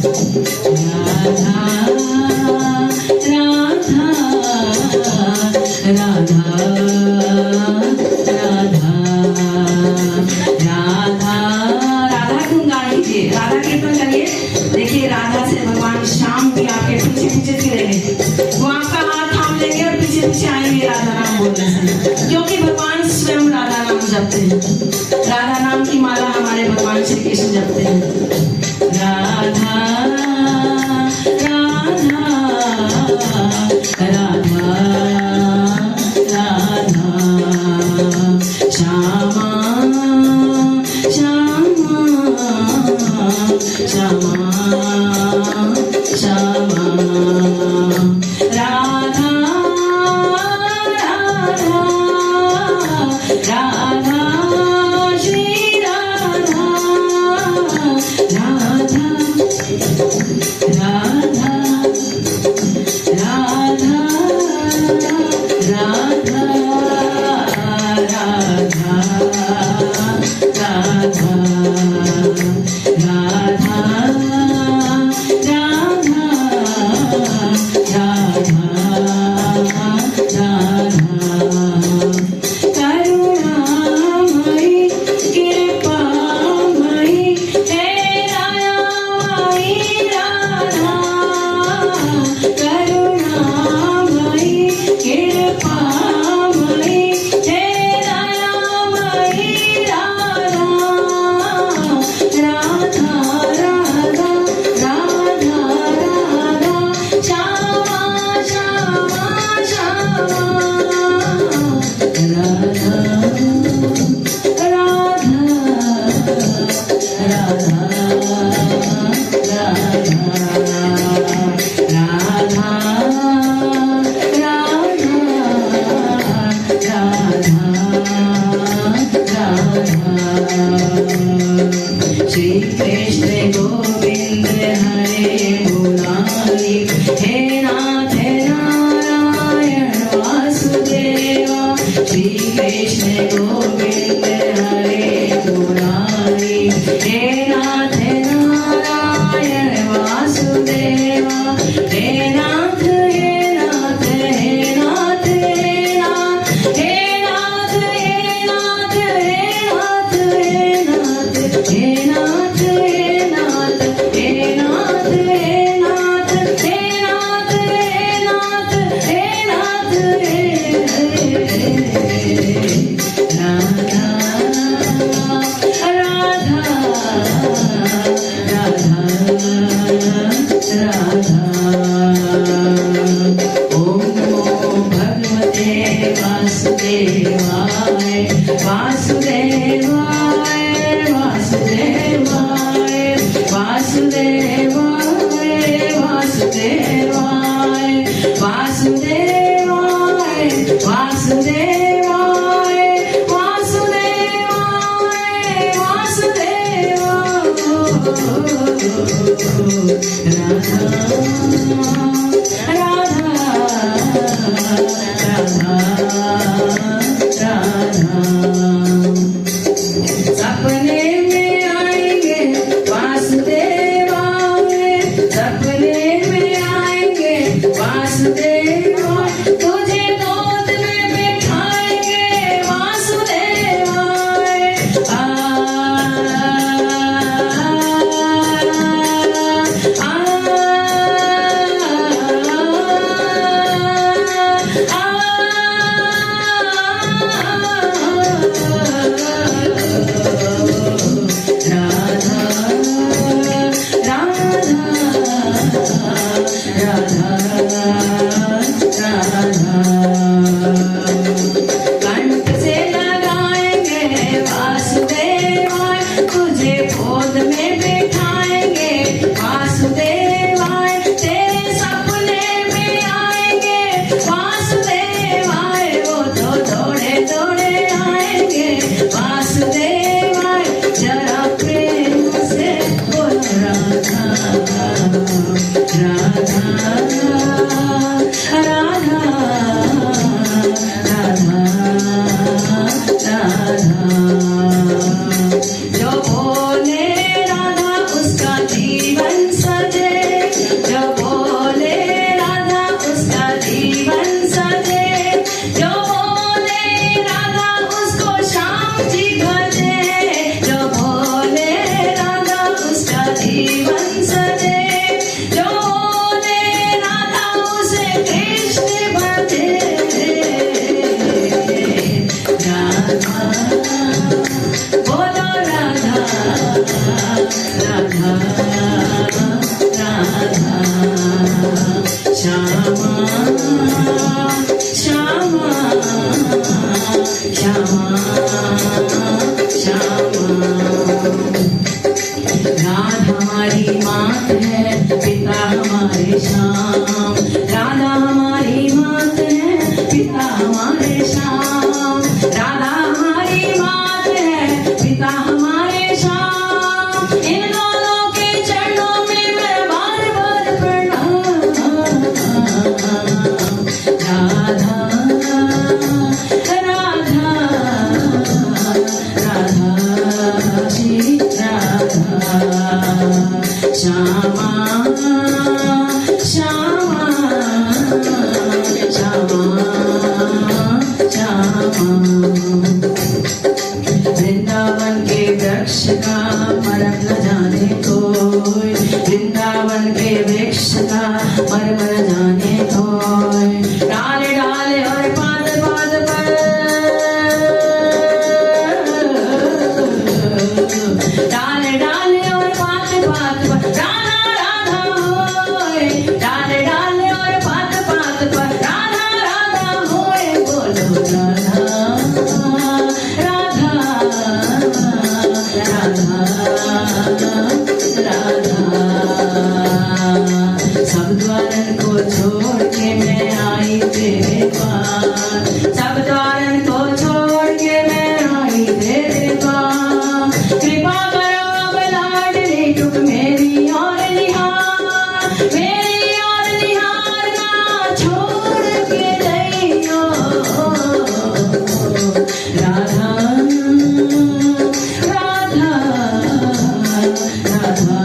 राधा कीर्तन करिए। देखिए राधा से भगवान श्याम भी आपके पीछे पीछे फिरेंगे, वो आपका हाथ थाम लेंगे और पीछे पीछे आएंगे राधा नाम बोलने से, क्योंकि भगवान स्वयं राधा नाम जपते हैं। राधा नाम की माला हमारे भगवान श्री कृष्ण जपते हैं। राधा राधा राधा राधा श्यामा श्यामा श्यामा श्यामा राधा राधा राधा श्री राधा राधा राधा राधा राधा श्री कृष्ण गोविंद हरे मुरारी, हे नाथ नारायण वासुदेवा। श्री कृष्ण गोविंद हरे मुरारी, हे नाथ नारायण वासुदेवा। हे नाथ हे नाथ हे नाथ हे नाथ हे नाथ हे नाथ हे नाथ हे नाथ हे नाथ हे नाथ हे नाथ हे नाथ हे नाथ हे नाथ राधा राधा राधा राधा। ओम नमो भगवते वासुदेवाय वासुदेवाय वासुदेवाय वासुदेवाय वासुदेवाय वासुदेवाय वासुदेवाय वासुदेवाय सपने में आएंगे वासुदेवा, सपने में आएंगे वासुदेवा। तुझे गोद में बिठाएंगे वासुदेवा। कंठ से लगाएंगे वासुदेवा, तुझे गोद में बिठाएंगे वासुदेवा। तेरे सपने में आएंगे वासुदेवा, वो तो दौड़े दौड़े आएंगे वासुदेवा। जरा प्रेम से बोलो राधा राधा राधा राधा राधा। जो बोले राधा उसका जीवन सज मात है, पिता हमारे श्याम। राधा हमारी मात है, पिता हमारे श्याम। राधा हमारी मात है, पिता हमारे श्याम। इन दोनों के चरणों में मैं बार बार प्रणाम। राधा राधा राधा श्री राधा, श्यामा श्यामा श्यामा श्यामा। वृंदावन के वृक्ष का मर्म न जाने कोई, वृंदावन के वृक्ष का मर्म न जाने कोई। डाले डाले और पात पात पर, डाले डाले और पात पात पर राधा राधा होए। डाले डाले और पात पात पर राधा राधा होए। बोलो राधा राधा राधा राधा। सब द्वारन को छोड़ के मैं आई तेरे पास, सब द्वारन को छोड़ के मैं आई तेरे पास। कृपा करो अब लाडली टुक मेरी और निहार, मेरी और निहार ना छोड़ के जइयो। राधा राधा राधा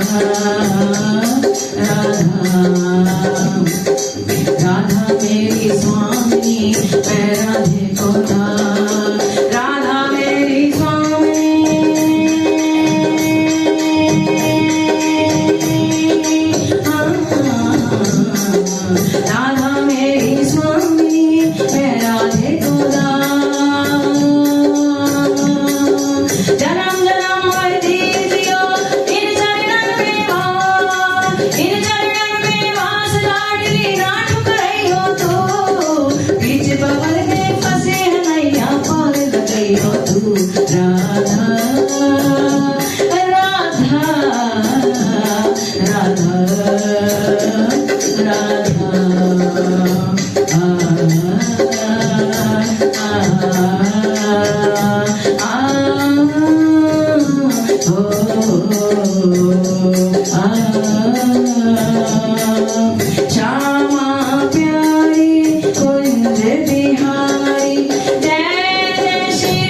राधा मेरी स्वामी, मैं राधे को दास। राधा मेरी स्वामी, राधा मेरी स्वामी, मैं राधे को दास। जन्म जन्म और दीजियो इन चरणन में वास, इन चरणन में वास। लाडली ना ठुकराइयो तू, बीच बबल में फंसे नैया पार लगाइयो तू। राधा राधा राधा राधा श्यामा प्यारी कुंज बिहारी, जय जय श्री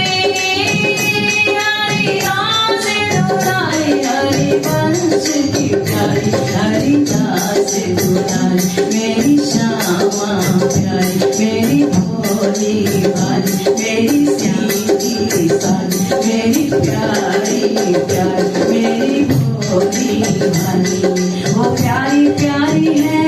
हरिदास दुलारी। हरिवंश की प्यारी हरिदास दुलारी, मेरी श्यामा प्यारी, मेरी भोली भाली, मेरी सीधी साली, मेरी प्यारी प्यारी, मेरी भोली भाली। वो प्यारी प्यारी है